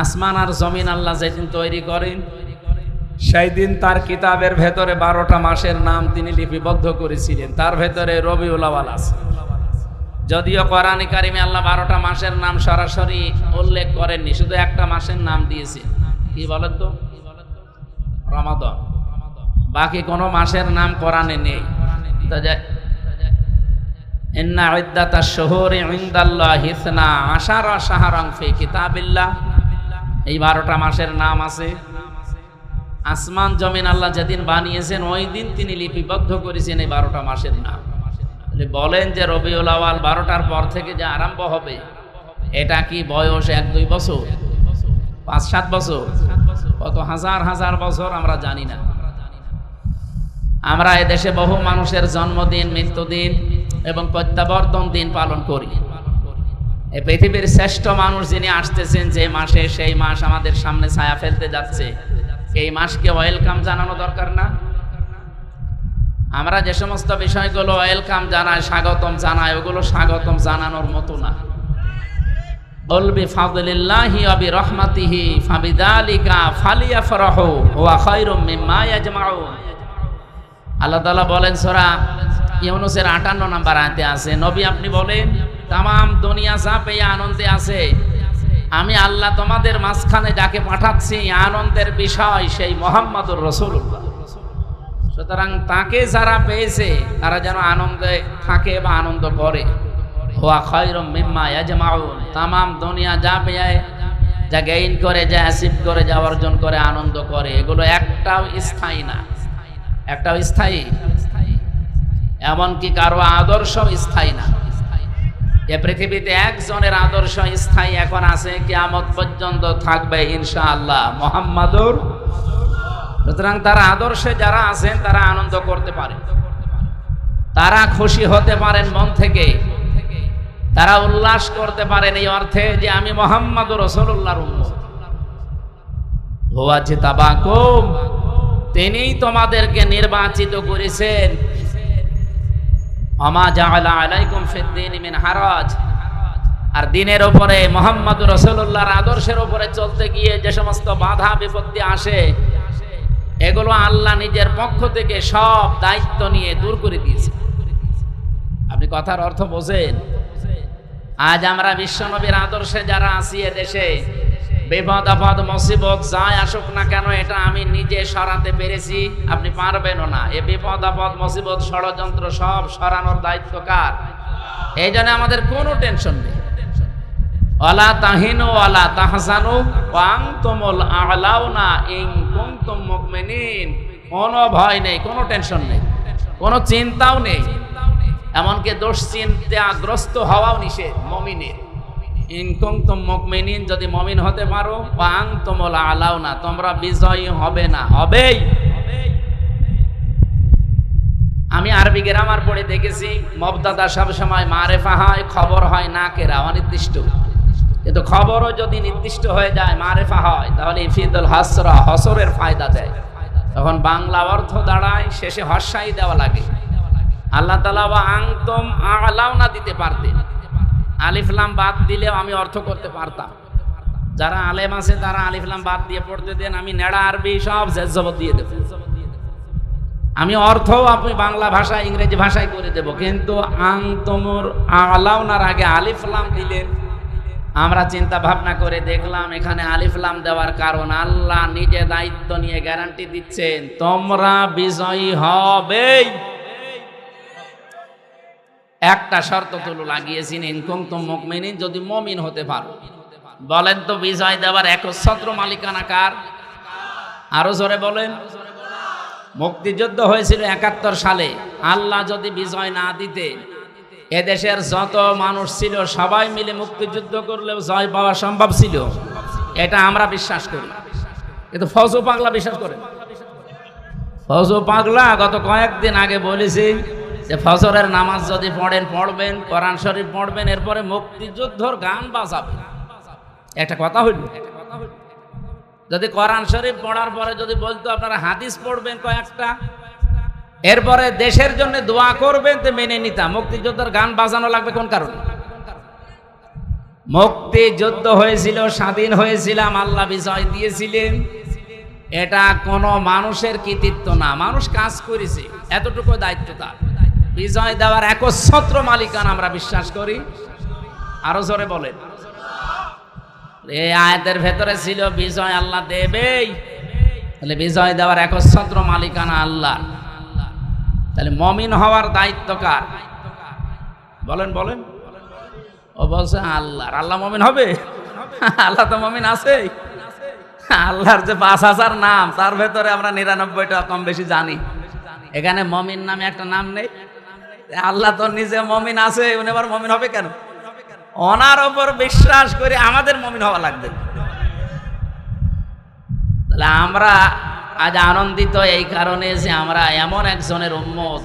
আসমান আর জমিন আল্লাহ যেদিন তৈরি করেন সেই দিন তার কিতাবের ভেতরে 12টা মাসের নাম তিনি লিপিবদ্ধ করেছিলেন। তার ভেতরে রবিউল আউয়াল আছে। যদিও কোরআনে কারিমে আল্লাহ 12টা মাসের নাম সরাসরি উল্লেখ করেননি, শুধু একটা মাসের নাম দিয়েছে। কি বলেন তো? রমাদান। বাকি কোনো মাসের নাম কোরআনে নেই। ইন্না ইদ্দাতাশ শুহুরি ইনদাল্লাহি 12 শাহরান ফি কিতাবিল্লাহ। এই 12টা মাসের নাম আছে। আসমান জমিন আল্লাহ যেদিন বানিয়েছেন ওই দিন তিনি লিপিবদ্ধ করেছেন এই 12টা মাসের নাম। বলেন যে রবিউল আউয়াল 12টার পর থেকে যে আরম্ভ হবে, এটা কি বয়স 1-2 বছর, 5-7 বছর, কত হাজার হাজার বছর আমরা জানি না। আমরা এদেশে বহু মানুষের জন্মদিন, মৃত্যুদিন এবং প্রত্যাবর্তন দিন পালন করি। এই পৃথিবীর শ্রেষ্ঠ মানুষ যিনি আসতেছেন যে মাসে, সেই মাস আমাদের সামনে ছায়া ফেলতে যাচ্ছে, এই মাসকে ওয়েলকাম জানানো দরকার না? আমরা যে সমস্ত বিষয়গুলো ওয়েলকাম জানাই, স্বাগতম জানাই, ওগুলো স্বাগতম জানানোর মতো না। বল বিফাদলিল্লাহি ওয়া বিরহমাতিহি ফাবিযালিকা ফালিয়াফরাহু ওয়া খায়রুম মিম্মা ইয়াজমাউন। আল্লাহ তাআলা বলেন সূরা ইউনূসের 58 নম্বর আয়াতে আছে, নবী আপনি বলেন তামাম দুনিয়া যা পেয়ে আনন্দে আছে, আমি আল্লাহ তোমাদের মাঝখানে যাকে পাঠাচ্ছি আনন্দের বিষয় সেই মুহাম্মদুর রাসূলুল্লাহ। সুতরাং তাকে যারা পেয়েছে তারা যেন আনন্দে থাকে বা আনন্দ করে। ওয়া খায়রুম মিম্মা ইয়াজমাউন। তামাম দুনিয়া যা পেয়ে, যা গেইন করে, যা অ্যাচিভ করে, যা অর্জন করে, আনন্দ করে, এগুলো একটাও স্থায়ী না। একটাও স্থায়ী, এমনকি কারো আদর্শ স্থায়ী না। এ পৃথিবীতে একজনের আদর্শ স্থায়ী এখন আছে, কিয়ামত পর্যন্ত থাকবে ইনশাআল্লাহ, মুহাম্মাদুর। সুতরাং তারা আদর্শে যারা আছেন তারা আনন্দ করতে পারে, তারা খুশি হতে পারেন মন থেকে, তারা উল্লাস করতে পারেন এই অর্থে যে আমি মুহাম্মাদুর রাসূলুল্লাহর উম্মত। হুয়া জিতাবাকুম, তিনিই তোমাদেরকে নির্বাচিত করেছেন। আমা জাআলা আলাইকুম ফিদ-দীনি মিন হারাজ। আর দিনের উপরে মুহাম্মাদুর রাসূলুল্লাহর আদর্শের উপরে চলতে গিয়ে যে সমস্ত বাধা বিপত্তি আসে, এগুলো আল্লাহ নিজের পক্ষ থেকে সব দায়িত্ব নিয়ে দূর করে দিয়েছে। আপনি কথার অর্থ বোঝেন? আজ আমরা বিশ্বনবীর আদর্শে যারা আছি এদেশে, বিপদ আপদ মুসিবত যাই আসুক না কেন, এটা আমি নিজে সরাতে পেরেছি, আপনি পারবেনও না। এ বিপদ আপদ মুসিবত ষড়যন্ত্র সব সরানোর দায়িত্ব কার? এই জন্য আমাদের কোনো টেনশন নেই। ওয়ালা তাহিনু ওয়ালা তাহজানু ওয়া আনতুমুল আ'লাউনা ইন কুনতুম মুমিনিন। কোনো ভয় নেই, কোনো টেনশন নেই, কোনো চিন্তাও নেই, এমনকি দুশ্চিন্তাগ্রস্ত হওয়াও নিষেধ মুমিনের। ইন কুনতুম মুমিনিন, যদি মুমিন হতে পারো, ওয়া আনতুমুল আ'লাউনা, তোমরা বিজয়ী হবে না, হবেই। আমি আরবি গ্রামার পড়ে দেখেছি, মুবতাদা সব সময় মারেফা হয়, খবর হয় নাকেরা, অনির্দিষ্ট। কিন্তু খবরও যদি নির্দিষ্ট হয়ে যায়, মারেফা হয়, তাহলে ইফিদুল হাসরা, হসরের ফায়দা দেয়। তখন বাংলা অর্থ দাঁড়ায়, শেষে হর্ষাই দেওয়া লাগে। আল্লাহ তাআলা ওয়া আনতুম আ'লাউনা দিতে পারতেন, আলিফ লাম বাদ দিলেও আমি অর্থ করতে পারতাম। যারা আলেম আছে তারা আলিফ লাম বাদ দিয়ে পড়তে দেন, আমি নেড়া আরবি সব জেজবত দিয়ে দেব। আমি অর্থ আপনি বাংলা ভাষা ইংরেজি ভাষায় করে দেব, কিন্তু আনতুমুর আ'লাউনার আগে আলিফ লাম দিলেন। আমরা চিন্তা ভাবনা করে দেখলাম এখানে আলিফ লাম দেওয়ার কারণ আল্লাহ নিজে দায়িত্ব নিয়ে গ্যারান্টি দিচ্ছেন, তোমরা বিজয়ী হবেই। একটা শর্ত তুলু লাগিয়েছেন, ইন কুনতুম মুমিনিন, যদি মুমিন হতে পারো। বলেন তো বিজয় দেওয়ার একচ্ছত্র মালিকানা কার? আরো জোরে বলেন। মুক্তিযুদ্ধ হয়েছিল 71 সালে। আল্লাহ যদি বিজয় না দিতে, এদেশের যত মানুষ ছিল সবাই মিলে মুক্তিযুদ্ধ করলেও জয় পাওয়া সম্ভব ছিল, এটা আমরা বিশ্বাস করি। কিন্তু ফৌজু পাগলা বিশ্বাস করে। ফৌজু পাগলা গত কয়েকদিন আগে বলেছি যে ফজরের নামাজ যদি পড়বেন, কোরআন শরীফ পড়বেন, এরপরে মুক্তিযুদ্ধর গান বাজাবেন। একটা কথা হইল, যদি কোরআন শরীফ পড়ার পরে যদি বলতো আপনারা হাদিস পড়বেন কয়েকটা, এরপরে দেশের জন্য দোয়া করবেন, তো মেনে নিতাম। মুক্তিযুদ্ধের গান বাজানো লাগবে কোন কারণে? মুক্তি যুদ্ধ হয়েছিল, স্বাধীন হয়েছিলাম, আল্লাহ বিজয় দিয়েছিলেন। এটা কোনো মানুষের কৃতিত্ব না, মানুষ কাজ করেছে, এতটুকু দায়িত্ব তার। বিজয় দেওয়ার একচ্ছত্র মালিকানা আমরা বিশ্বাস করি। আরো জোরে বলেন। এই আয়াতের ভেতরে ছিল বিজয় আল্লাহ দেবেই, তাহলে বিজয় দেওয়ার একচ্ছত্র মালিকানা আল্লাহ। তাহলে মমিন হওয়ার দায়িত্ব কার? বলেন বলেন। ও বলছে আল্লাহর। আল্লাহ মমিন হবে? আল্লাহ তো মমিন আছে। আল্লাহর যে 5,000 নাম, তার ভেতরে আমরা 99টা কম বেশি জানি। এখানে মমিন নামে একটা নাম নেই। আল্লাহ তো নিজে মমিন আছে, উনি আবার মমিন হবে কেন? ওনার ওপর বিশ্বাস করে আমাদের মমিন হওয়া লাগবে। তাহলে আমরা আজ আনন্দিত এই কারণে যে আমরা এমন একজনের উম্মত,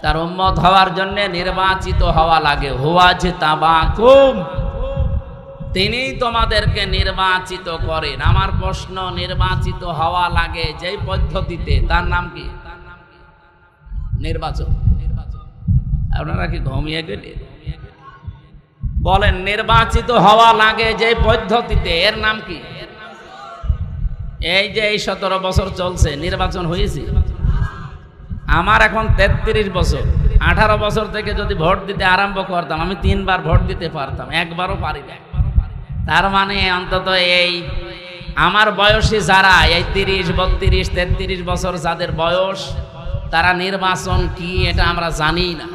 তার উম্মত হওয়ার জন্য নির্বাচিত হওয়া লাগে। হুয়াজতাবাকুম, তিনি তোমাদেরকে নির্বাচিত করেন। আমার প্রশ্ন, নির্বাচিত হওয়া লাগে যেই পদ্ধতিতে, তার নাম কি? নির্বাচন। আপনারা কি ঘুমিয়ে গেলেন? বলেন, নির্বাচিত হওয়া লাগে যে পদ্ধতিতে, এর নাম কি? এই যে এই 17 বছর চলছে, নির্বাচন হয়েছে। আমার এখন 33 বছর। 18 বছর থেকে যদি ভোট দিতে আরম্ভ করতাম, আমি 3 বার ভোট দিতে পারতাম, একবারও পারি না। তার মানে অন্তত এই আমার বয়সী যারা, এই 30, 32, 33 বছর যাদের বয়স, তারা নির্বাচন কি এটা আমরা জানি না।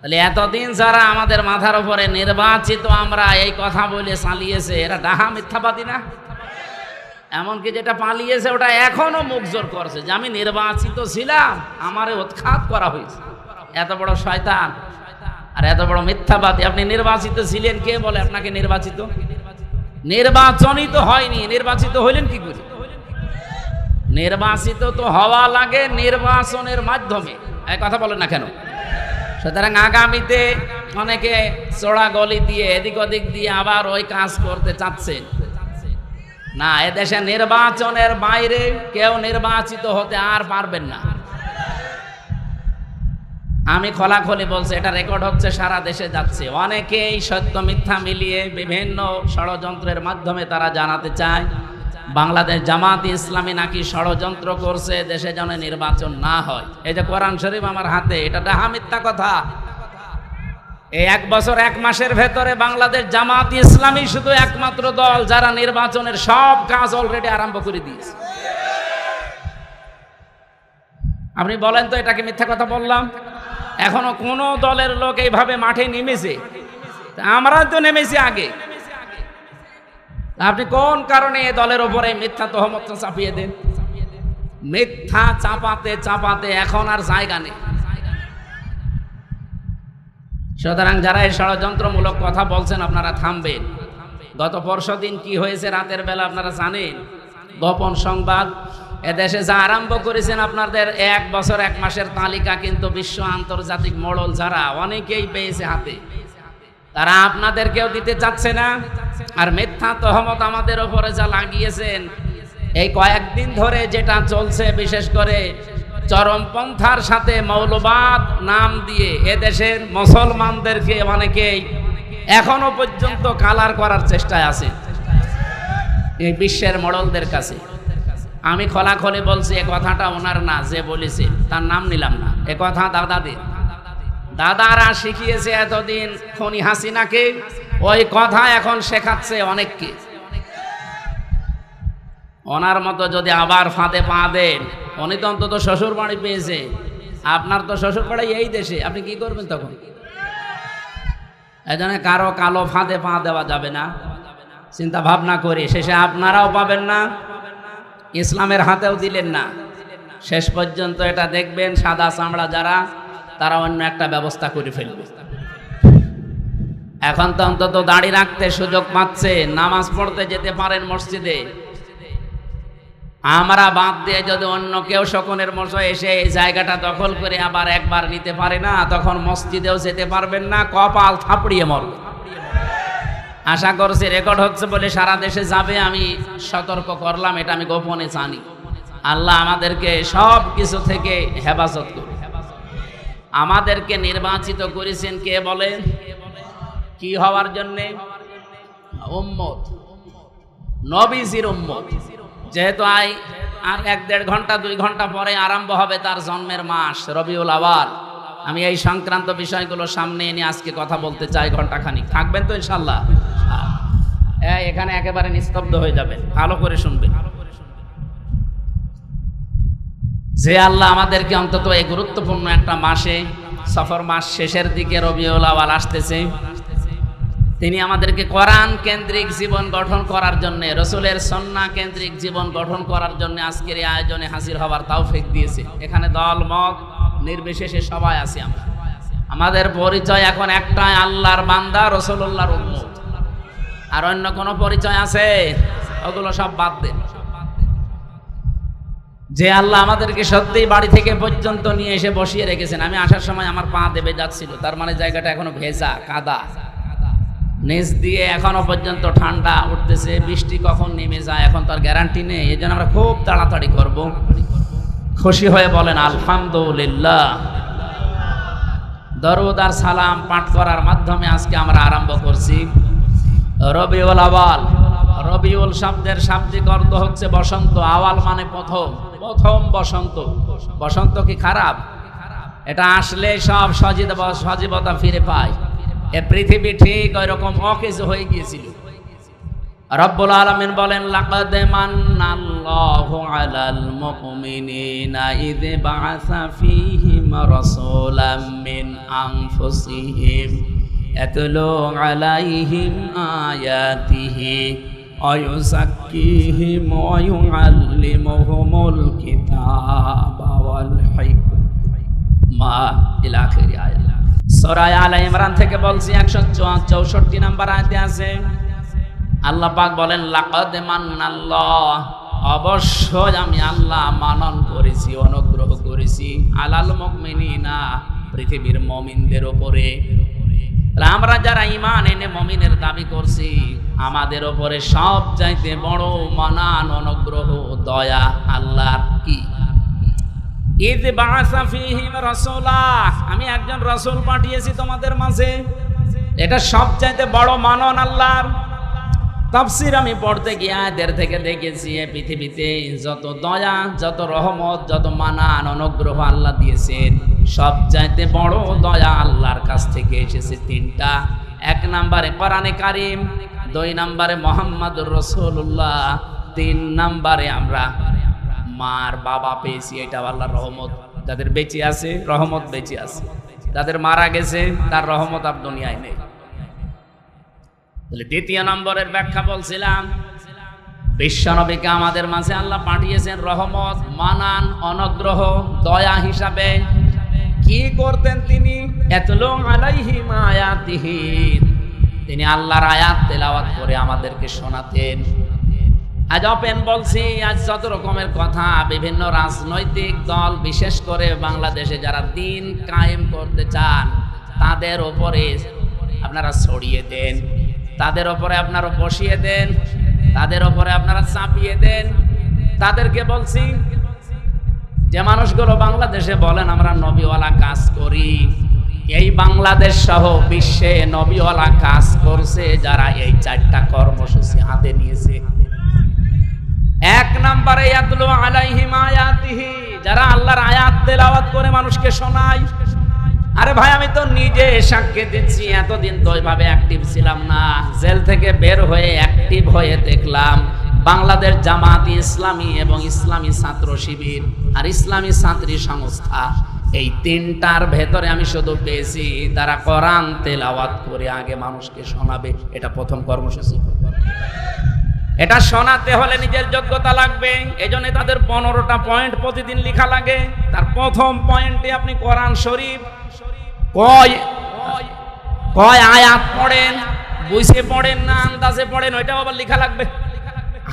তাহলে এতদিন যারা আমাদের মাথার উপরে নির্বাচিত আমরা এই কথা বলে চালিয়েছে, এরা ডাহা মিথ্যাবাদী না? এমনকি যেটা পালিয়েছে ওটা এখনো মুখ জোর করছে যে আমি নির্বাচিত ছিলাম, আমারে উৎখাত করা হয়েছে। এত বড় শয়তান আর এত বড় মিথ্যাবাদী। আপনি নির্বাচিত ছিলেন, কে বলে আপনাকে নির্বাচিত? নির্বাচনই তো হয়নি, নির্বাচিত হইলেন কি করে? নির্বাচিত তো হওয়া লাগে নির্বাচনের মাধ্যমে। এই কথা বলেন না কেন? সুতরাং আগামীতে অনেকে চড়া গলি দিয়ে এদিক ওদিক দিয়ে আবার ওই কাজ করতে চাচ্ছেন না। এদেশে নির্বাচনের বাইরে কেউ নির্বাচিত হতে আর পারবেন না। আমি খোলাখুলি বলছি, এটা রেকর্ড হচ্ছে, সারা দেশে যাচ্ছে। অনেকেই সত্য মিথ্যা মিলিয়ে বিভিন্ন ষড়যন্ত্রের মাধ্যমে তারা জানাতে চায় বাংলাদেশ জামাত ইসলামী নাকি ষড়যন্ত্র করছে দেশে যেন নির্বাচন না হয়। এই যে কোরআন শরীফ আমার হাতে, এটা ডাহা মিথ্যা কথা। এই 1 বছর 1 মাসের ভেতরে বাংলাদেশ জামাত ইসলামী শুধু একমাত্র দল যারা নির্বাচনের সব কাজ অলরেডি আরম্ভ করে দিয়েছে। আপনি বলেন তো, এটা কি মিথ্যা কথা বললাম? এখনো কোন দলের লোক এইভাবে মাঠে নেমেছে? আমরা তো নেমেছি আগে। আপনি কোন কারণে এই দলের উপরে মিথ্যা তহমত চাপিয়ে দেন? মিথ্যা চাপাতে চাপাতে এখন আর জায়গা নেই। সুতরাং যারা এই ষড়যন্ত্রমূলক কথা বলছেন, আপনারা থামবেন। গত পরশুদিন কি হয়েছে রাতের বেলা আপনারা জানেন? গোপন সংবাদ। এদেশে যা আরম্ভ করেছেন আপনাদের 1 বছর 1 মাসের তালিকা কিন্তু বিশ্ব আন্তর্জাতিক মডেল যারা অনেকেই পেয়েছে হাতে, তারা আপনাদেরকেও দিতে চাচ্ছে না। আর মিথ্যা তহমত আমাদের উপরে যা লাগিয়েছেন, এই কয়েকদিন ধরে যেটা চলছে, বিশেষ করে চরমপন্থার সাথে মৌলবাদ নাম দিয়ে এদেশের মুসলমানদেরকে অনেকেই এখনো পর্যন্ত কালার করার চেষ্টায় আছে এই বিশ্বের মডেলদের কাছে। আমি খোলাখুলি বলছি, এ কথাটা ওনার না, যে বলেছে তার নাম নিলাম না। এ কথা দাদারা শিখিয়েছে এতদিন খনি হাসিনাকে, ওই কথা এখন শেখাচ্ছে অনেককে। ওনার মতো যদি আবার ফাঁদে পা দেন, উনি তো অন্তত শ্বশুর বাড়ি পেয়েছে, আপনার তো শ্বশুর বাড়ি এই দেশে, আপনি কি করবেন তখন? এজন্য কারো কালো ফাঁদে পা দেওয়া যাবে না, চিন্তা ভাবনা করি। শেষে আপনারাও পাবেন না, ইসলামের হাতেও দিলেন না। শেষ পর্যন্ত এটা দেখবেন সাদা চামড়া যারা, তারা অন্য একটা ব্যবস্থা করে ফেলবে। এখন তো অন্তত দাড়ি রাখতে সুযোগ পাচ্ছে, নামাজ পড়তে যেতে পারেন মসজিদে। আমরা বাদ দিয়ে যদি অন্য কেউ শকুনের মতো এসে এই জায়গাটা দখল করে আবার একবার নিতে পারে না, তখন মসজিদেও যেতে পারবেন না, কপাল থাপড়িয়ে মরবে। আশা করছি রেকর্ড হচ্ছে বলে সারা দেশে যাবে, আমি সতর্ক করলাম, এটা আমি গোপনে জানি। আল্লাহ আমাদেরকে সব কিছু থেকে হেফাজত করুন। আমাদেরকে নির্বাচিত করেছেন কে বলেন? কি হওয়ার জন্যে? উম্মত, নবীজির উম্মত। যেহেতু আর 1-1.5 ঘন্টা 2 ঘন্টা পরে আরম্ভ হবে তার জন্মের মাস রবিউল আওয়াল, আমি এই সংক্রান্ত বিষয়গুলো সামনে এনে আজকে কথা বলতে চাই ঘন্টাখানিক। থাকবেন তো ইনশাল্লাহ? এখানে একেবারে নিস্তব্ধ হয়ে যাবেন, ভালো করে শুনবেন। যে আল্লাহ আমাদেরকে অন্তত এই গুরুত্বপূর্ণ একটা মাসে, সফর মাস শেষের দিকে রবিউল আওয়াল আসতেছে, তিনি আমাদেরকে কোরআন কেন্দ্রিক জীবন গঠন করার জন্য, রসুলের সুন্নাহ কেন্দ্রিক জীবন গঠন করার জন্য আজকের এই আয়োজনে হাজির হওয়ার তৌফিক দিয়েছে। এখানে দল মত নির্বিশেষে সবাই আছি আমরা। আমাদের পরিচয় এখন একটাই, আল্লাহর বান্দা, রাসূলুল্লাহর উম্মত। আর অন্য কোনো পরিচয় আছে? ওগুলো সব বাদ দেন। যে আল্লাহ আমাদেরকে সত্যিই বাড়ি থেকে পর্যন্ত নিয়ে এসে বসিয়ে রেখেছেন। আমি আসার সময় আমার পা দেবে যাচ্ছিল, তার মানে জায়গাটা এখনো ভেজা, কাদা, নিচ দিয়ে এখনো পর্যন্ত ঠান্ডা উঠতেছে। বৃষ্টি কখন নেমে যায় এখন তার গ্যারান্টি নেই। এই জন্য আমরা খুব তাড়াতাড়ি করব। খুশি হয়ে বলেন আলহামদুলিল্লাহ। দরুদ আর সালাম পাঠ করার মাধ্যমে আজকে আমরা আরম্ভ করছি রবিউল আওয়াল। রবিউল শব্দের শাব্দিক অর্থ হচ্ছে বসন্ত। আওয়াল মানে প্রথম, প্রথম বসন্ত। বসন্ত কি খারাপ? এটা আসলে সব সজীবতা ফিরে পায়। এ পৃথিবী ঠিক ওই রকম অকেজো হয়ে গিয়েছিল। রব্বুল আলামিন বলেন লাকাদ মান্নাল্লাহু আলাল মুমিনিনা ইয বাআসা ফীহিম রাসূলাম মিন আনফুসিহিম ইয়াতলু আলাইহিম আয়াতিহি ওয়া ইউযাক্কিহিম ওয়া ইউআল্লিমুহুমুল কিতাবা ওয়াল হিকমা ইলা আখিরি আয়াত। সূরা আলে ইমরান থেকে বলছি 164 নম্বর আয়াতে আছে, আল্লাহ পাক বলেন লাকাদ মান্নাল্লাহ, অবশ্যই আমি আল্লাহ মানন করেছি, অনুগ্রহ করেছি, আলাল মুমিনিনা, পৃথিবীর মুমিনদের উপরে। আমরা যারা ঈমান এনে মুমিনের দাবি করছি, আমাদের উপরে সব চাইতে বড় মানান, অনুগ্রহ, দয়া আল্লাহর কি? ইয বাআসা ফীহিম রাসূলা, আমি একজন রাসূল পাঠিয়েছি তোমাদের মাঝে। এটা সবচাইতে বড় মানন আল্লাহর। তাফসীর আমি পড়তে গিয়ে আয়াতের থেকে দেখেছি এই পৃথিবীতে যত দয়া, যত রহমত, যত মানান, অনুগ্রহ আল্লাহ দিয়েছেন, সবচাইতে বড় দয়া আল্লাহর কাছ থেকে এসেছে 3টা। 1 নম্বরে কোরআনে কারীম, 2 নম্বরে মুহাম্মদুর রাসূলুল্লাহ, 3 নম্বরে আমরা মার বাবা পেয়েছি। এটা আল্লাহর রহমত। যাদের বেঁচে আছে রহমত বেঁচে আছে, যাদের মারা গেছে তার রহমত আর দুনিয়ায় নেই। তাহলে 2 নম্বরের ব্যাখ্যা বলছিলাম, বিশ্বনবীকে আমাদের মাঝে আল্লাহ পাঠিয়েছেন রহমত, মানান, অনুগ্রহ, দয়া হিসাবে। কি করতেন তিনি? ইয়াতলু আলাইহিম আয়াতিহি, তিনি আল্লাহর আয়াত তেলাওয়াত করে আমাদেরকে শোনাতেন। আজ ওপেন বলছি, আজ যত রকমের কথা বিভিন্ন রাজনৈতিক দল, বিশেষ করে বাংলাদেশে যারা দিন কায়েম করতে চান, তাদের উপরে আপনারা ছড়িয়ে দেন, তাদের উপরে আপনারা বসিয়ে দেন, তাদের উপরে আপনারা চাপিয়ে দেন। তাদেরকে বলছি যে মানুষগুলো বাংলাদেশে বলেন আমরা নবীওয়ালা কাজ করি, এই বাংলাদেশ সহ বিশ্বে নবীওয়ালা কাজ করছে যারা এই 4টা কর্মসূচি হাতে নিয়েছে। 1 নম্বরে ইয়াতলু আলাইহিম আয়াতিহি, যারা আল্লাহর আয়াত তেলাওয়াত করে মানুষকে শোনায়। আরে ভাই, আমি তো নিজে সাক্ষী দিচ্ছি, এতদিন তো ওইভাবে অ্যাক্টিভ ছিলাম না। জেল থেকে বের হয়ে অ্যাক্টিভ হয়ে দেখলাম বাংলাদেশ জামাত ইসলামী এবং ইসলামী ছাত্র শিবির আর ইসলামী ছাত্রী সংস্থা, এই 3টার ভেতরে আমি শুধু পেয়েছি তারা কোরআন তেলাওয়াত করে আগে মানুষকে শোনাবে। এটা প্রথম কর্মসূচি। এটা শোনাতে হলে নিজের যোগ্যতা লাগবে। এজন্য তাদের 15টা পয়েন্ট প্রতিদিন লেখা লাগে। তার প্রথম পয়েন্টে আপনি কোরআন শরীফ কয় আয়াত পড়েন, বুঝে পড়েন না আন্দাজে পড়েন, ওইটাও আবার লেখা লাগবে।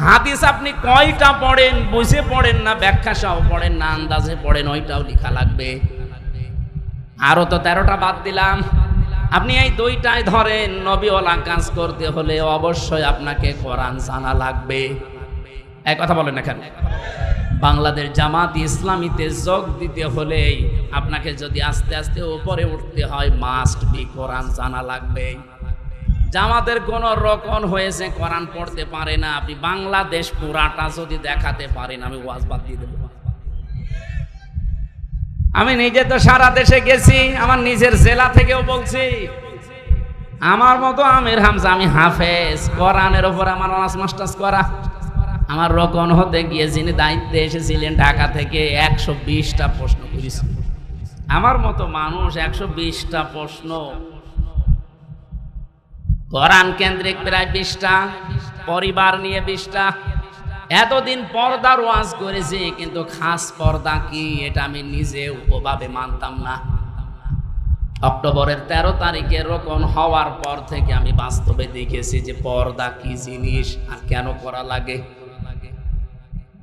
হাদিস আপনি কয়টা পড়েন, বুঝে পড়েন না ব্যাখ্যা সহ পড়েন না আন্দাজে পড়েন, ওইটাও লেখা লাগবে। আরো তো 13টা বাদ দিলাম। আপনি এই 2টাই ধরেন, নবীওয়ালা কাজ করতে হলে অবশ্যই আপনাকে কোরআন জানা লাগবে। এক কথা বলেন এখানে, বাংলাদেশ জামাত ইসলামীতে যোগ দিতে হলে আপনাকে যদি আস্তে আস্তে উপরে উঠতে হয়, মাস্ট বি কোরআন জানা লাগবে। জামাতের কোন রকম হয়েছে, কোরআন পড়তে পারে না, আপনি বাংলাদেশ পুরাটা যদি দেখাতে পারেন আমি ওয়াজ বাদ দিয়ে দেব। আমি নিজে তো সারা দেশে গেছি, আমার নিজের জেলা থেকেও বলছি, আমার মতো আমির হামজা, আমি হাফেজ, কোরআনের উপর আমার অনার্স মাস্টার্স করা। আমার রকম হতে গিয়ে যিনি দায়িত্বে এসেছিলেন ঢাকা থেকে 120টা প্রশ্ন করেছি। আমার মতো মানুষ 120টা প্রশ্ন, কোরআন কেন্দ্রিক প্রায় 20টা, পরিবার নিয়ে 20টা। এতদিন পর্দার ওয়াজ করেছি, কিন্তু খাস পর্দা কি এটা আমি নিজে উপভাবে মানতাম না। অক্টোবরের 13 তারিখে রোকন হওয়ার পর থেকে আমি বাস্তবে দেখেছি যে পর্দা কি জিনিস আর কেন করা লাগে।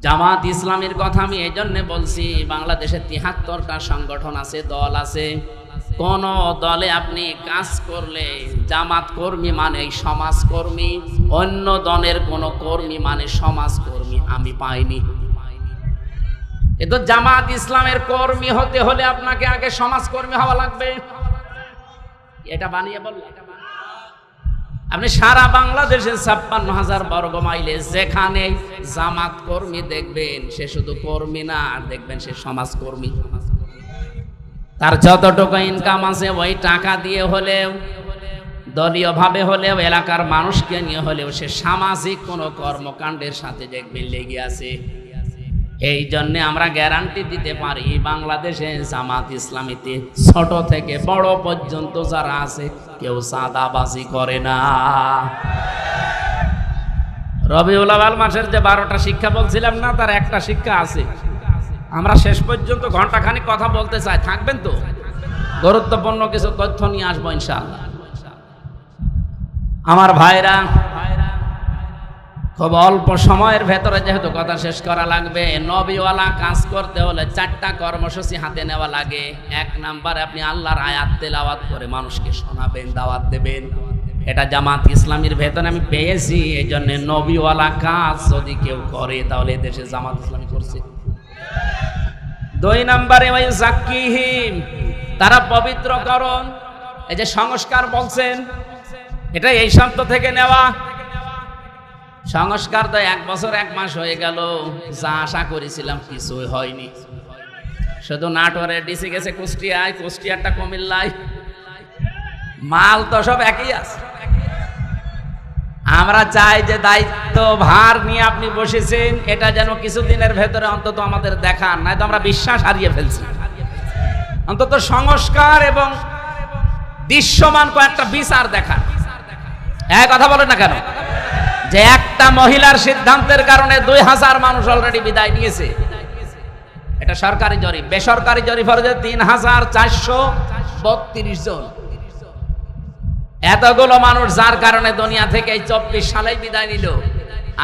জামাত ইসলামের কথা আমি এই জন্য বলছি, বাংলাদেশে 73টা সংগঠন আছে, দল আছে। কোন দলে আপনি কাজ করলে জামাত কর্মী মানে সমাজকর্মী, অন্য দলের কোন কর্মী মানে সমাজকর্মী আমি পাইনি। কিন্তু জামাত ইসলামের কর্মী হতে হলে আপনাকে আগে সমাজকর্মী হওয়া লাগবে। এটা বানিয়ে বললাম। আপনি সারা বাংলাদেশে 56,000 বর্গ মাইলে যেখানে জামাত কর্মী দেখবেন, সে শুধু কর্মী না, দেখবেন সে সমাজকর্মী। তার যতটুকু ইনকাম আছে ওই টাকা দিয়ে হলেও, দলীয় ভাবে হলেও, এলাকার মানুষকে নিয়ে হলেও সে সামাজিক কোনো কর্মকাণ্ডের সাথে দেখবেন লেগে আছে। এই জন্য আমরা গ্যারান্টি দিতে পারি বাংলাদেশে জামাত ইসলামীতে ছোট থেকে বড় পর্যন্ত যারা আছে কেউ চাঁদাবাজি করে না। রবিউল আউয়াল মাসের যে 12টা শিক্ষা বলছিলাম না, তার একটা শিক্ষা আছে। আমরা শেষ পর্যন্ত ঘন্টাখানিক কথা বলতে চাই, থাকবেন তো? গুরুত্বপূর্ণ কিছু তথ্য নিয়ে আসবো ইনশাআল্লাহ। আমার ভাইরা, খুব অল্প সময়ের ভেতরে যেহেতু কথা শেষ করা লাগবে, নবীওয়ালা কাজ করতে হলে 4টা কর্মসূচি হাতে নেওয়া লাগে। 1 নাম্বার, আপনি আল্লাহর আয়াত তেলাওয়াত করে মানুষকে শোনাবেন, দাওয়াত দেবেন। এটা জামাত ইসলামীর ভেতরে আমি পেয়েছি। এই জন্য নবীওয়ালা কাজ যদি কেউ করে তাহলে দেশে জামাত ইসলামী করছে। 2 নাম্বারে ওই যাক্কিহিম, তারা পবিত্রকরণ, এই যে সংস্কার বলছেন, এটা এই শব্দ থেকে নেওয়া। সংস্কার তো 1 বছর 1 মাস হয়ে গেল, যা আশা করেছিলাম কিছুই হয়নি। শুধু নাটোরে ডিসি গেছে কুষ্টিয়ায়, কুষ্টিয়ারটা কুমিল্লায়, মাল তো সব একই আছে। আমরা চাই যে দায়িত্ব ভার নিয়ে আপনি বসেছেন, এটা যেন কিছুদিনের ভেতরে অন্তত আমাদের দেখান, নয়তো আমরা বিশ্বাস হারিয়ে ফেলছি। অন্তত সংস্কার এবং দৃশ্যমান কয়েকটা বিচার দেখান। এক কথা বলেন না কেন যে একটা মহিলার সিদ্ধান্তের কারণে 2000 মানুষ অলরেডি বিদায় নিয়েছে। এটা সরকারি জরিপ, বেসরকারি জরিপ হচ্ছে 3432 জন। এতগুলো মানুষ যার কারণে দুনিয়া থেকে 24 সালেই বিদায় নিল,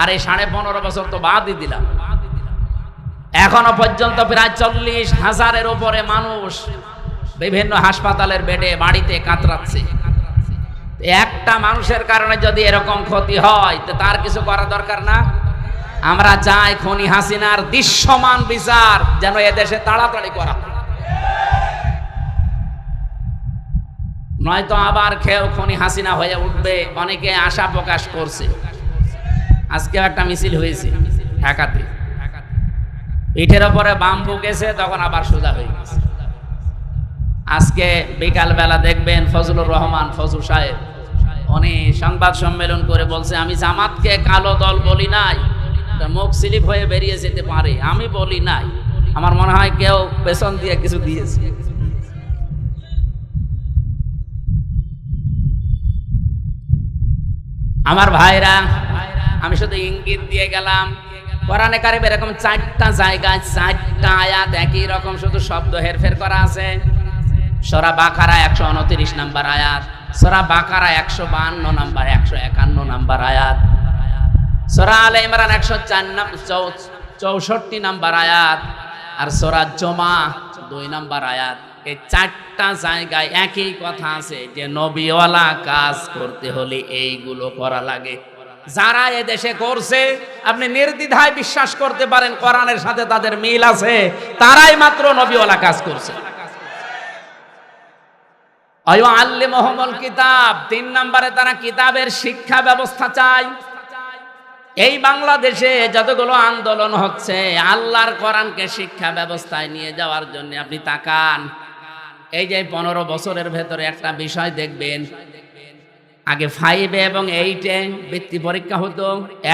আর এই 15.5 বছর তো বাদই দিলাম। এখনো পর্যন্ত প্রায় 40,000-এর উপরে মানুষ বিভিন্ন হাসপাতালের বেডে, বাড়িতে কাতরাচ্ছে। একটা মানুষের কারণে যদি এরকম ক্ষতি হয় তো তার কিছু করা দরকার না? আমরা চাই খুনি হাসিনার দৃশ্যমান বিচার যেন এদেশে তাড়াতাড়ি করা, নয়তো আবার কেউ খুনি হাসিনা হয়ে উঠবে। অনেকে আশা প্রকাশ করছে। আজকে একটা মিছিল হয়েছে ঢাকাতে, পিঠের ওপরে বাম্বু গেছে, তখন আবার সোজা হয়ে গেছে। আজকে বিকাল বেলা দেখবেন ফজলুর রহমান ফজল সাহেব উনি সংবাদ সম্মেলন করে বলছে, আমি জামাতকে কালো দল বলি নাই, মুখ স্লিপ হয়ে বেরিয়ে যেতে পারে, আমি বলি নাই। আমার মনে হয় কেউ পেছন দিয়ে কিছু দিয়েছে। আমার ভাইরা, আমি শুধু ইঙ্গিত দিয়ে গেলাম। কোরআনে কারিমে এরকম 4টা জায়গায় 4টা আয়াত একই রকম শুধু শব্দ হেরফের করা আছে। সূরা বাকারা 129 নম্বর আয়াত, সূরা বাকারা 152 নম্বর, 151 নম্বর আয়াত, সূরা আলে ইমরান 164 নম্বর আয়াত, আর সূরা জুমা 2 নম্বর আয়াত। এই 4টা জায়গায় একই কথা আছে যে নবীওয়ালা কাজ করতে হলে এইগুলো করা লাগে। যারা এ দেশে করছে আপনি নির্দ্বিধায় বিশ্বাস করতে পারেন কোরআনের সাথে তাদের মিল আছে, তারাই মাত্র নবীওয়ালা কাজ করছে। আল্লিমুহুমুল কিতাব, 3 নম্বরে তারা কিতাবের শিক্ষা ব্যবস্থা চায়। এই বাংলাদেশে যতগুলো আন্দোলন হচ্ছে আল্লাহর কোরআনকে শিক্ষা ব্যবস্থায় নিয়ে যাওয়ার জন্য, আপনি তাকান এই যে 15 বছরের ভেতরে একটা বিষয় দেখবেন, আগে 5 এবং 8-এ বৃত্তি পরীক্ষা হতো,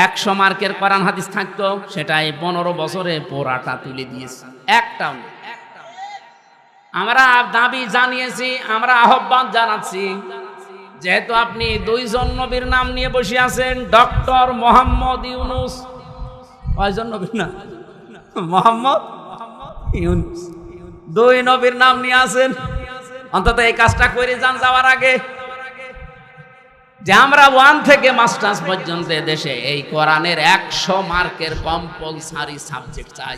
100 মার্কের কোরআন হাদিস থাকতো, সেটাই 15 বছরে পোড়াটা তুলে দিয়েছে, একটাও না। আমরা দাবি জানিয়েছি, আমরা আহ্বান জানাচ্ছি, যেহেতু আপনি 2 জন নবীর নাম নিয়ে বসে আছেন, ডক্টর মোহাম্মদ ইউনুস, কয়জন নবীর নাম? মোহাম্মদ ইউনুস, 2 নবীর নাম নিয়ে আছেন, অন্তত এই কাজটা করে যান যাওয়ার আগে, যে আমরা 1 থেকে মাস্টার্স পর্যন্ত দেশে এই কোরআনের 100 মার্কের কম্পালসারি সাবজেক্ট চাই।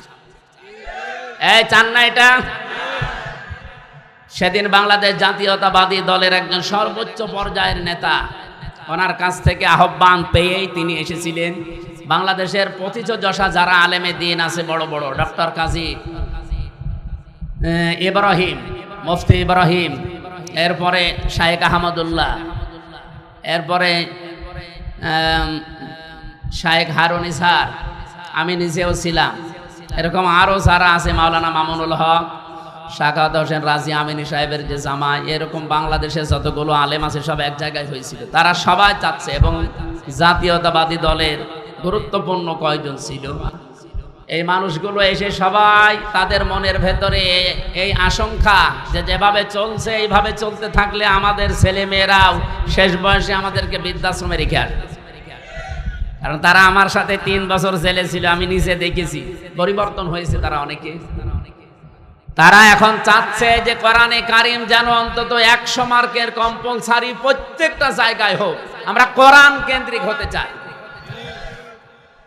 এই চান না এটা? সেদিন বাংলাদেশ জাতীয়তাবাদী দলের একজন সর্বোচ্চ পর্যায়ের নেতা, ওনার কাছ থেকে আহ্বান পেয়েই তিনি এসেছিলেন। বাংলাদেশের পথিতযশা যারা আলেমে দিন আছে বড় বড়, ডক্টর কাজী ইব্রাহিম, মুফতি ইব্রাহিম, এরপরে শায়েখ আহমদুল্লাহ, এরপরে শায়েখ হারুন ইসহার, আমি নিজেও ছিলাম, এরকম আরও যারা আছে, মাওলানা মামুনুল হক, শাকাত হোসেন রাজি আমিনী সাহেবের যে জামাই, এরকম বাংলাদেশে যতগুলো আলেম আছে সব এক জায়গায় হয়েছিল। তারা সবাই চাচ্ছে, এবং জাতীয়তাবাদী দলের গুরুত্বপূর্ণ কয়জন ছিল, এই মানুষগুলো এসে সবাই তাদের মনের ভেতরে এই আশঙ্কা যে যেভাবে চলছে এইভাবে চলতে থাকলে আমাদের ছেলে মেয়েরাও শেষ বয়সে আমাদেরকে বৃদ্ধাশ্রমে রেখে আসবে। কারণ তারা আমার সাথে 3 বছর জেলে ছিল, আমি নিজে দেখেছি, পরিবর্তন হয়েছে তারা অনেকে। তারা এখন চাচ্ছে যে কোরআনে কারিম যেন অন্তত 100 মার্কের কম্পালসারি প্রত্যেকটা জায়গায় হোক, আমরা কোরআন কেন্দ্রিক হতে চাই।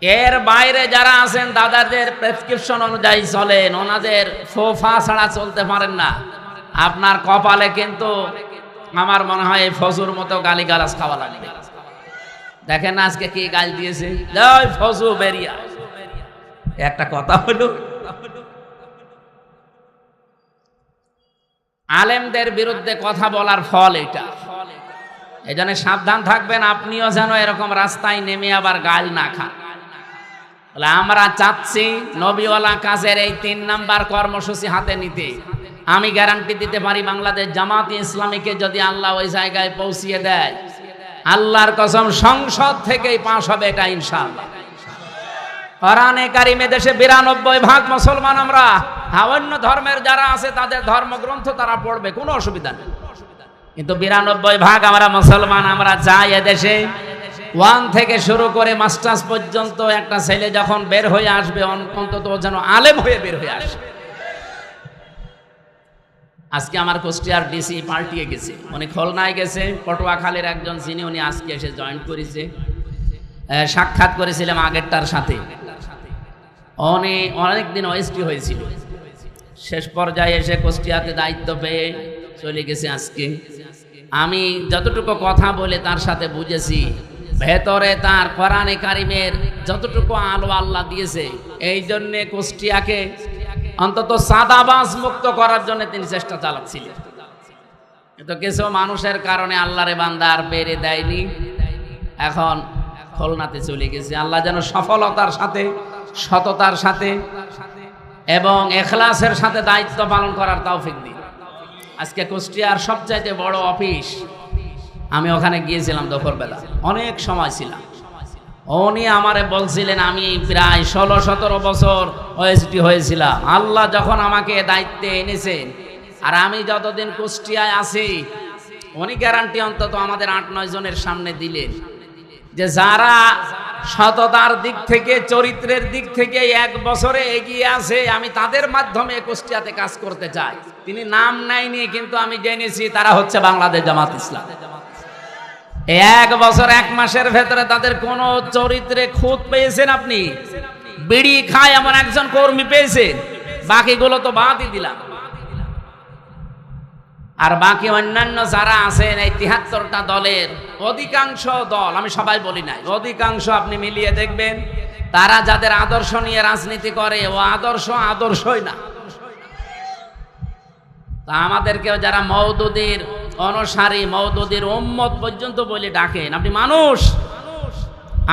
এর বাইরে যারা আছেন দাদাদের প্রেসক্রিপশন অনুযায়ী চলেন, ওনাদের ফোফা ছাড়া চলতে পারেন না, আপনার কপালে কিন্তু আমার মনে হয় এই ফজুর মতো গালিগালাজ খাওয়া লাগবে। দেখেন আজকে কি গাল দিয়েছে, জয় ফজু বেরিয়া, একটা কথা হলো। আলেমদের বিরুদ্ধে কথা বলার ফল এটা, এই জন্য সাবধান থাকবেন, আপনিও যেন এরকম রাস্তায় নেমে আবার গাল না খান। বলে আমরা চাচ্ছি নবীওয়ালা কাজের এই 3 নাম্বার কর্মসূচি হাতে নিতে। আমি গ্যারান্টি দিতে পারি, বাংলাদেশ জামাতে ইসলামীকে যদি আল্লাহ ওই জায়গায় পৌঁছিয়ে দেয়, আল্লাহর কসম সংসদ থেকেই পাস হবে এটা ইনশাআল্লাহ। কোরআনে কারিমে দেশে 92% মুসলমান আমরা, অন্য ধর্মের যারা আছে তাদের ধর্মগ্রন্থ তারা পড়বে, কোনো অসুবিধা নেই, কিন্তু 92% আমরা মুসলমান। আমরা চাই এদেশে 1 থেকে শুরু করে মাস্টার্স পর্যন্ত একটা ছেলে যখন বের হয়ে আসবে অন্তত যেন আলেম হয়ে বের হয়ে আসবে। আজকে আমার কুষ্টিয়ার ডিসি পাল্টিয়ে গেছে, উনি খুলনায় গেছে, পটুয়াখালীর একজন যিনি, উনি আজকে এসে জয়েন করেছে। সাক্ষাৎ করেছিলাম আগেরটার সাথে, উনি অনেকদিন ওএসটি হয়েছিল, শেষ পর্যায়ে এসে কুষ্টিয়াতে দায়িত্ব পেয়ে চলে গেছে আজকে। আমি যতটুকু কথা বলে তার সাথে বুঝেছি, ভেতরে তার কোরআনে কারিমের যতটুকু আলো আল্লাহ দিয়েছে, এই জন্যে কুষ্টিয়াকে অন্তত সাদাবাজ মুক্ত করার জন্য তিনি চেষ্টা চালাচ্ছিলেন। কিন্তু কিছু মানুষের কারণে আল্লাহরে বান্দা আর পেরে দেয়নি, এখন খুলনাতে চলে গেছে। আল্লাহ যেন সফলতার সাথে, সততার সাথে এবং এখলাসের সাথে দায়িত্ব পালন করার তৌফিক দিন। আজকে কুষ্টিয়ার সবচাইতে বড় অফিস, আমি ওখানে গিয়েছিলাম দুপুরবেলা, অনেক সময় ছিলাম। উনি আমারে বলছিলেন, আমি প্রায় 16-17 বছর ওএসডি হয়েছিলাম, আল্লাহ যখন আমাকে দায়িত্বে এনেছেন, আর আমি যতদিন কুষ্টিয়ায় আছি, উনি গ্যারান্টি অন্তত আমাদের 8-9 জনের সামনে দিলেন যে যারা সততার দিক থেকে, চরিত্রের দিক থেকে 1 বছরে এগিয়ে আছে, আমি তাদের মাধ্যমে কুষ্টিয়াতে কাজ করতে চাই। তিনি নাম নেয়নি, কিন্তু আমি জেনেছি তারা হচ্ছে বাংলাদেশ জামাত ইসলাম। 1 বছর 1 মাসের ভেতরে তাদের কোন চরিত্রে খুঁত পেয়েছেন আপনি? বিড়ি খায় এমন একজন কর্মী পেয়েছেন, বাকিগুলো তো বাদই দিলাম। আর বাকি অন্যান্য যারা আছেন এই 73টা দলের অধিকাংশ দল, আমি সবাই বলি নাই, অধিকাংশ আপনি মিলিয়ে দেখবেন তারা যাদের আদর্শ নিয়ে রাজনীতি করে ও আদর্শই না। তা আমাদেরকেও যারা মওদুদির অনুসারী মওদুদীর উম্মত পর্যন্ত বলে ডাকেন। আপনি মানুষ,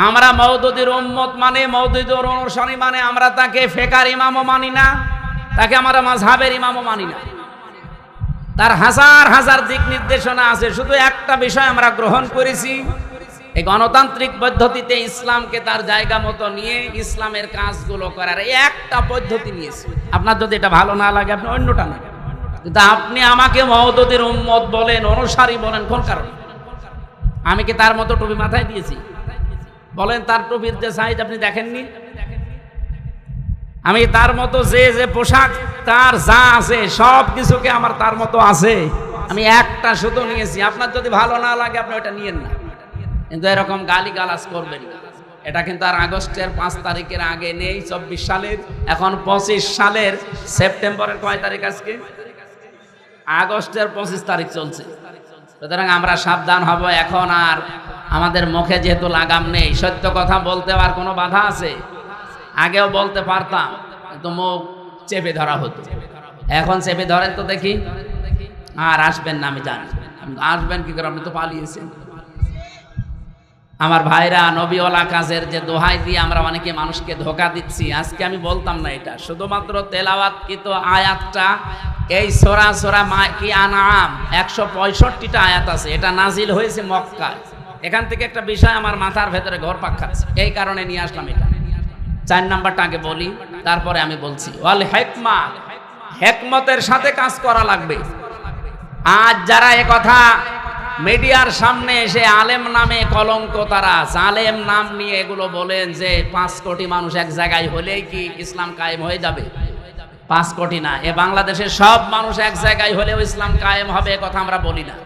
আমরা মওদুদীর উম্মত মানে, মওদুদীর অনুসারী মানে আমরা তাকে ফেকার ইমামও মানি না, তাকে আমরা মাযহাবের ইমামও মানি না। তার হাজার হাজার দিক নির্দেশনা আছে, শুধু একটা বিষয় আমরা গ্রহণ করেছি, এই গণতান্ত্রিক পদ্ধতিতে ইসলামকে তার জায়গা মতো নিয়ে ইসলামের কাজগুলো করার এই একটা পদ্ধতি নিয়েছি। আপনার যদি এটা ভালো না লাগে আপনি অন্যটা নেন, কিন্তু আপনি আমাকে মওদুদীর উম্মত বলেন, অনুসারী বলেন, কোন কারণে? আমি কি তার মতো টুপি মাথায় দিয়েছি? বলেন, তার টুপির যে সাইজ আপনি দেখেননি? আমি তার মতো যে যে পোশাক তার যা আছে সব কিছুকে আমার তার মতো আছে, আমি একটা শুধু নিয়েছি। আপনার যদি ভালো না লাগে আপনি ওটা নিয়েন না, কিন্তু এরকম গালিগালাজ করবেন না। এটা কিন্তু আর আগস্টের 5 তারিখের আগে নেই, 24 সালের, এখন 25 সালের সেপ্টেম্বরের কয় তারিখ আজকে? আগস্টের 25 তারিখ চলছে। সুতরাং আমরা সাবধান হব। এখন আর আমাদের মুখে যেহেতু লাগাম নেই, সত্য কথা বলতে আর কোনো বাধা আছে? আগেও বলতে পারতাম, কিন্তু মুখ চেপে ধরা হতো। এখন চেপে ধরেন তো দেখি। আর আসবেন না আমি জানি, আসবেন কি করে? আপনি তো পালিয়েছেন। আমার ভাইরা, নবীওয়ালা কাজের যে দোহাই দিয়ে আমরা অনেকে মানুষকে ধোঁকা দিচ্ছি, আজকে আমি বলতাম না এটা। শুধুমাত্র তেলাওয়াতকৃত আয়াতটা, এই সূরা কি আনআম 165টা আয়াত আছে, এটা নাজিল হয়েছে মক্কায়। এখান থেকে একটা বিষয় আমার মাথার ভেতরে ঘুরপাক খাচ্ছে, এই কারণে নিয়ে আসলাম এটা। 4 নাম্বারটা আগে বলি, তারপরে আমি বলছি। ওয়াল হিকমা, হিকমতের সাথে কাজ করা লাগবে। আজ যারা কথা মিডিয়ার সামনে এসে আলেম নামে কলঙ্ক, তারা জালেম নাম নিয়ে এগুলো বলেন যে 5 কোটি মানুষ এক জায়গায় হলেই কি ইসলাম কায়েম হয়ে যাবে? 5 কোটি না, এ বাংলাদেশের সব মানুষ এক জায়গায় হলেও ইসলাম কায়েম হবে, এ কথা আমরা বলি না।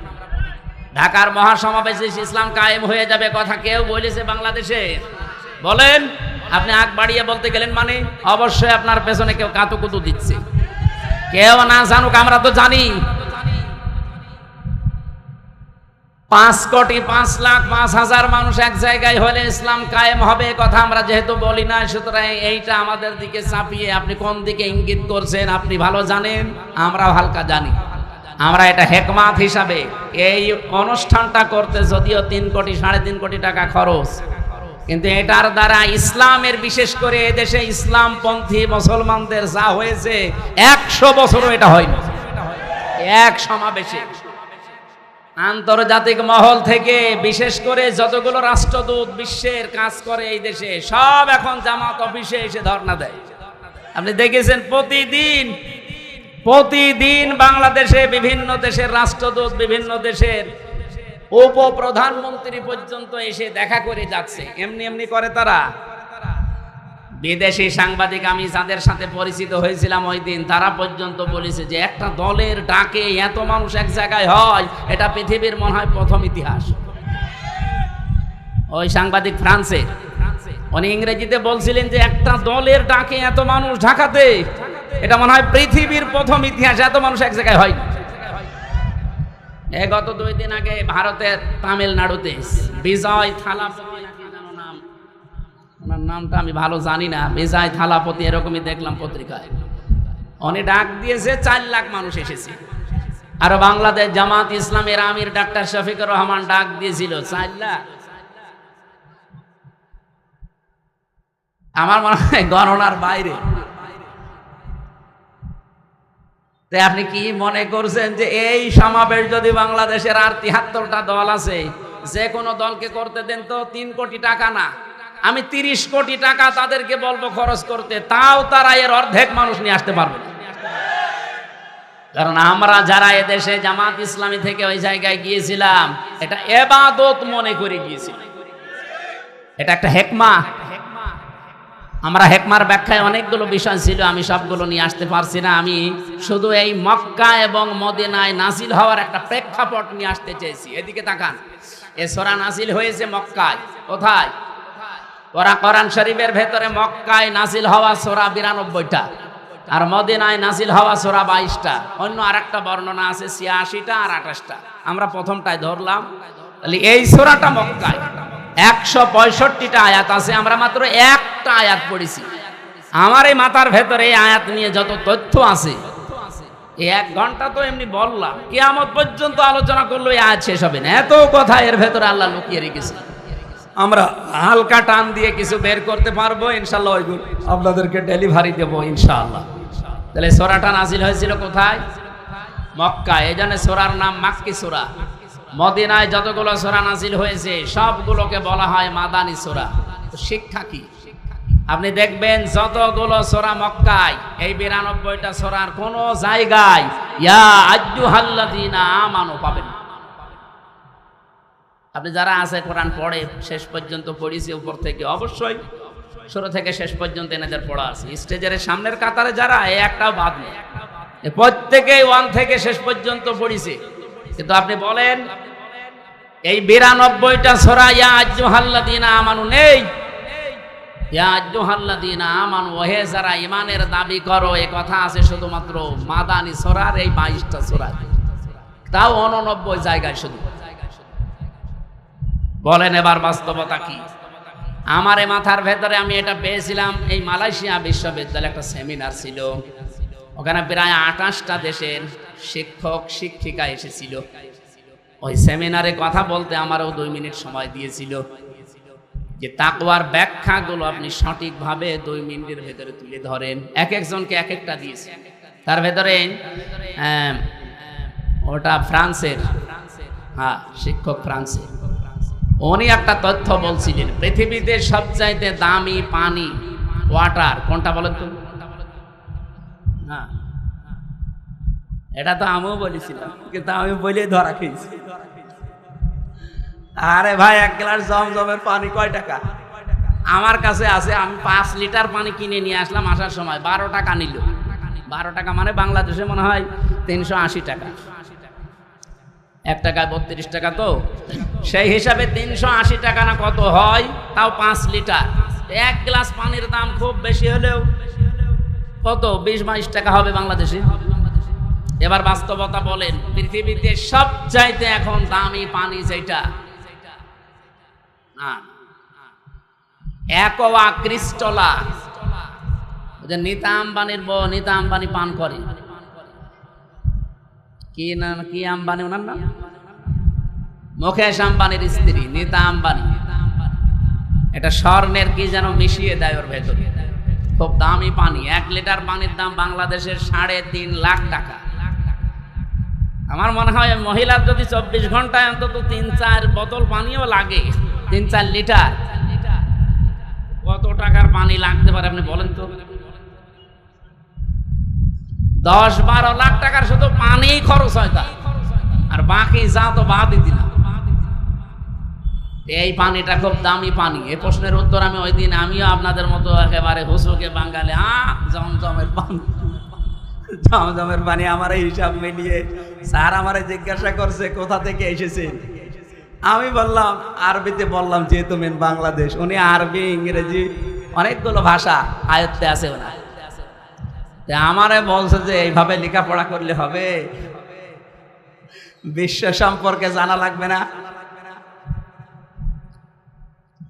ঢাকার মহাসমাবেশে ইসলাম কায়েম হয়ে যাবে কথা কেউ বলেছে বাংলাদেশে? বলেন। আপনি আগ বাড়িয়ে বলতে গেলেন মানে অবশ্যই আপনার পেছনে কেউ কাতুকুতু দিচ্ছে। কেউ না জানুক, আমরা তো জানি 5 কোটি 5 লাখ 5,000 মানুষ এক জায়গায় হলে ইসলাম কায়েম হবে, কথা আমরা যেহেতু বলি না, সুতরাং এইটা আমাদের দিকে চাপিয়ে আপনি কোন দিকে ইঙ্গিত করছেন আপনি ভালো জানেন, আমরাও হালকা জানি। আমরা এটা হেকমাত হিসাবে এই অনুষ্ঠানটা করতে যদিও 3 কোটি 3.5 কোটি টাকা খরচ, কিন্তু এটার দ্বারা ইসলামের, বিশেষ করে এদেশে ইসলামপন্থী মুসলমানদের যা হয়েছে 100 বছরও এটা হয়নি। এক সমাবেশে আন্তর্জাতিক মহল থেকে বিশেষ করে যতগুলো রাষ্ট্রদূত বিশ্বের কাজ করে এই দেশে, সব এখন জামাত অফিসে এসে ধর্ণা দেয়। আপনি দেখেছেন প্রতিদিন বাংলাদেশে বিভিন্ন দেশের রাষ্ট্রদূত, বিভিন্ন দেশের উপপ্রধানমন্ত্রী পর্যন্ত এসে দেখা করে যাচ্ছে। এমনি করে তারা। বিদেশি সাংবাদিক আমি যাদের সাথে পরিচিত হয়েছিলাম ওই দিন, তারা পর্যন্ত বলেছে যে একটা দলের ডাকে এত মানুষ এক জায়গায় হয়, এটা পৃথিবীর মনে হয় প্রথম ইতিহাস। ওই সাংবাদিক ফ্রান্সের, উনি ইংরেজিতে বলছিলেন যে একটা দলের ডাকে এত মানুষ ঢাকাতে, এটা মনে হয় পৃথিবীর প্রথম ইতিহাস, এত মানুষ এক জায়গায় হয়। গত 2 দিন আগে ভারতের তামিলনাড়ুতে বিজয় থালাপতি, ওনার নামটা আমি ভালো জানি না, বিজয় থালাপতি এরকমই দেখলাম পত্রিকায়, উনি ডাক দিয়েছে 4 লাখ মানুষ এসেছে। আর বাংলাদেশ জামাত ইসলামের আমির ডাক্তার শফিকুর রহমান ডাক দিয়েছিল 4 লাখ। আমার মনে হয় গণনার বাইরে। আপনি কি মনে করছেন যে এই সমাবেশ যদি বাংলাদেশের আর 73টা দল আছে, যে কোনো দলকে করতে দেন তো 3 কোটি টাকা না, আমি 30 কোটি টাকা তাদেরকে বলবো খরচ করতে, তাও তারা এর অর্ধেক মানুষ নিয়ে আসতে পারবে না। কারণ আমরা যারা এদেশে জামাত ইসলামী থেকে ওই জায়গায় গিয়েছিলাম, এটা ইবাদত মনে করে গিয়েছিলাম। এটা একটা হেকমা। আমরা হেকমার ব্যাখ্যায় অনেকগুলো বিষয় ছিল, আমি সবগুলো নিয়ে আসতে পারছি না। আমি শুধু এই মক্কা এবং মদিনায় নাজিল হওয়ার একটা প্রেক্ষাপট নিয়ে আসতে চেয়েছি। এদিকে তাকান, এ সূরা নাজিল হয়েছে মক্কায়। কোথায়? কোরআন শরীফের ভেতরে মক্কায় নাজিল হওয়া সূরা 92টা, আর মদিনায় নাজিল হওয়া সূরা 22টা। অন্য আরেকটা বর্ণনা আছে 86টা আর 28টা। আমরা প্রথমটায় ধরলাম। তাহলে এই সূরাটা মক্কায় 165টা আয়াত আছে, আমরা মাত্র একটা আয়াত পড়েছি। আমার এই মাথার ভেতরে এই আয়াত নিয়ে যত তথ্য আছে, এই 1 ঘন্টা তো এমনি বললাম, কিয়ামত পর্যন্ত আলোচনা করলো আজ শেষ হবে না, এত কথা এর ভেতরে আল্লাহ লুকিয়ে রেখেছে। আমরা হালকা টান দিয়ে কিছু বের করতে পারবো ইনশাআল্লাহ, ওইগুলো আপনাদেরকে ডেলিভারি দেবো ইনশাআল্লাহ। তাহলে সূরাটা নাজিল হয়েছিল কোথায়? মক্কা। এই জন্য সূরার নাম মাক্কি সূরা। মদিনায় যতগুলো সূরা নাজিল হয়েছে সবগুলোকে বলা হয় মাদানী সূরা। তো শিক্ষা কি? আপনি দেখবেন যতগুলো সূরা মক্কায়, এই 92টা সূরার কোন জায়গায় ইয়া আইয়ুহাল্লাযীনা আমানু পাবেন। আপনি যারা আছে কোরআন পড়ে শেষ পর্যন্ত পড়িয়েছি উপর থেকে, অবশ্যই শুরু থেকে শেষ পর্যন্ত এনাদের পড়া আছে। স্টেজের সামনের কাতারে যারা, একটাও বাদ নেই, প্রত্যেকেই 1 থেকে শেষ পর্যন্ত পড়িছে। কিন্তু আপনি বলেন এই 92টা সূরা ইয়া আইয়ুহাল্লাযীনা আমানু নেই। ইয়া আইয়ুহাল্লাযীনা আমানু, ওহে যারা ঈমানের দাবি করো, এই কথা আছে শুধুমাত্র মাদানী সূরার এই 22টা সূরা, তাও 89 জায়গায় শুধু। বলেন এবার বাস্তবতা কি? আমার এই মাথার ভেতরে আমি এটা পেয়েছিলাম, এই মালয়েশিয়া বিশ্ববিদ্যালয়ে একটা সেমিনার ছিল, ওখানে প্রায় 28টা দেশের শিক্ষক শিক্ষিকা এসেছিল। ওই সেমিনারে কথা বলতে আমারও 2 মিনিট সময় দিয়েছিল, যে তাকওয়ার ব্যাখ্যাগুলো আপনি সঠিকভাবে 2 মিনিটের ভেতরে তুলে ধরেন। এক একজনকে এক একটা দিয়েছে। তার ভেতরে ওটা ফ্রান্সের, হ্যাঁ শিক্ষক ফ্রান্সের, উনি একটা তথ্য বলছিলেন, পৃথিবীতে সবচাইতে দামি পানি ওয়াটার কোনটা বলেন তো? হ্যাঁ, এটা তো আমিও বলেছিলাম, কিন্তু আমি বলে ধরা খেয়েছি। আরে ভাই, 1 গ্লাস জমজমের পানি কয় টাকা? আমার কাছে আছে, আমি 5 লিটার পানি কিনে নিয়ে আসলাম, আসার সময় 12 টাকা নিল। 12 টাকা মানে বাংলাদেশে মনে হয় 380 টাকা। 1 টাকায় 32 টাকা, তো সেই হিসাবে 380 টাকা না কত হয়, তাও 5 লিটার। 1 গ্লাস পানির দাম খুব বেশি হলেও কত 20-22 টাকা হবে বাংলাদেশে। এবার বাস্তবতা বলেন, পৃথিবীতে সবচাইতে এখন দামি পানি যেটা, না অ্যাকোয়া ক্রিস্টালা, যে নীতা আম্বানির বউ, নীতা আম্বানি পান করে, কি না, কি আম্বানি ওনার নাম? মুকেশ আম্বানির স্ত্রী নীতা আম্বানি। এটা স্বর্ণের কি যেন মিশিয়ে দেয় ওর ভেতরে, খুব দামি পানি। 1 লিটার পানির দাম বাংলাদেশের 3.5 লাখ টাকা। আমার মনে হয় মহিলার যদি 24 ঘন্টায় অন্তত 3-4 বোতল পানিও লাগে, 3-4 লিটার, কত টাকার পানি লাগতে পারে আপনি বলেন তো? 10-12 লাখ টাকার শুধু পানি খরচ হয় তা, আর বাকি যা তো বাদই দিলাম। এই পানিটা খুব দামি পানি। এই প্রশ্নের উত্তর আমি ওই দিন, আমিও আপনাদের মতো একেবারে হুসুকে বাঙালি, জমজমের পানি, জমজমের পানি আমার এই হিসাব মিলিয়ে স্যার আমারে জিজ্ঞাসা করছে কোথা থেকে এসেছে। আমি বললাম আরবিতে, বললাম যেহেতু মেন বাংলাদেশ, উনি আরবি ইংরেজি অনেকগুলো ভাষা আয়ত্তে আছে ওনার। আমারে বলছে যে এইভাবে লেখাপড়া করলে হবে, বিশ্ব সম্পর্কে জানা লাগবে না?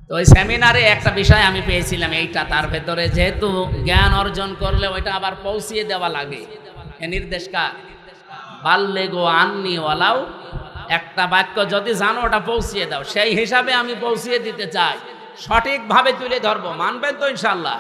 তো ওই সেমিনারে একটা বিষয় আমি পেয়েছিলাম এইটা, তার ভেতরে যেহেতু জ্ঞান অর্জন করলে ওইটা আবার পৌঁছিয়ে দেওয়া লাগে। এ নির্দেশ কার? বাল্লেগো আন্নি ওয়ালাউ, একটা বাক্য যদি জানো ওটা পৌঁছিয়ে দাও। সেই হিসাবে আমি পৌঁছিয়ে দিতে চাই, সঠিকভাবে তুলে ধরবো, মানবেন তো ইনশাআল্লাহ?